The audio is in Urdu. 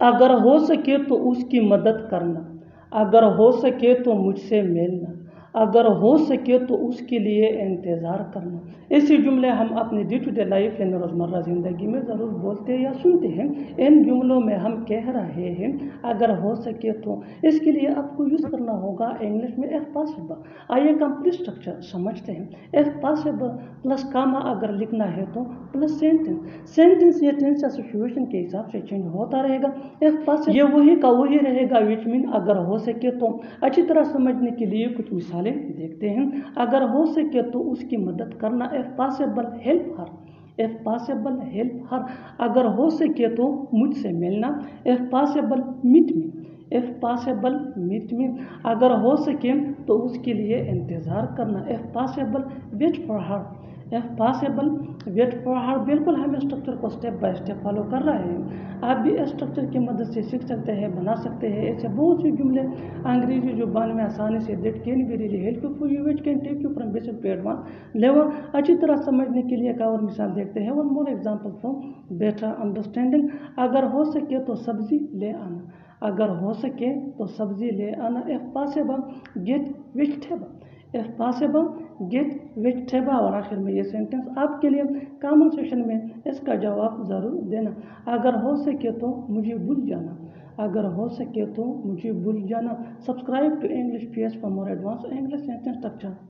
اگر ہو سکے تو اس کی مدد کرنا، اگر ہو سکے تو مجھ سے ملنا، اگر ہو سکے تو اس کے لیے انتظار کرنا۔ ایسے جملے ہم اپنی ڈے ٹو ڈے لائف یعنی روزمرہ زندگی میں ضرور بولتے یا سنتے ہیں۔ ان جملوں میں ہم کہہ رہے ہیں اگر ہو سکے تو۔ اس کے لیے آپ کو یوز کرنا ہوگا انگلش میں ایف پاسبل۔ آئیے کمپلیٹ اسٹرکچر سمجھتے ہیں۔ ایف پاسبل پلس کاما اگر لکھنا ہے تو پلس سینٹینس۔ سینٹینس یا ٹینس یا سچویشن کے حساب سے چینج ہوتا رہے گا۔ ایف پاسبل یہ وہی کا وہی رہے گا وچ مین اگر ہو سکے تو۔ اچھی طرح سمجھنے کے لیے کچھ مثالیں دیکھتے ہیں۔ اگر ہو سکے تو اس کی مدد کرنا، if possible help her, if possible help her. اگر ہو سکے تو مجھ سے ملنا، if possible meet me, if possible meet me. اگر ہو سکے تو اس کے لیے انتظار کرنا، if possible wait for her, if possible wait for her. بالکل ہم اسٹرکچر کو اسٹیپ بائی اسٹیپ فالو کر رہے ہیں۔ آپ بھی اسٹرکچر کی مدد سے سیکھ سکتے ہیں، بنا سکتے ہیں ایسے بہت سی جملے انگریزی زبان میں آسانی سے that can be really help for you, which can take you from basic to advance level. اچھی طرح سمجھنے کے لیے ایک اور مثال دیکھتے ہیں۔ One more example for better understanding. اگر ہو سکے تو سبزی لے آنا، اگر ہو سکے تو سبزی لے آنا، if possible get vegetable, if possible get vegetable. اور آخر میں یہ سینٹینس آپ کے لیے کامن سیشن میں اس کا جواب ضرور دینا۔ اگر ہو سکے تو مجھے بھول جانا، اگر ہو سکے تو مجھے بھول جانا۔ Subscribe to English PS for more advance English sentence structure.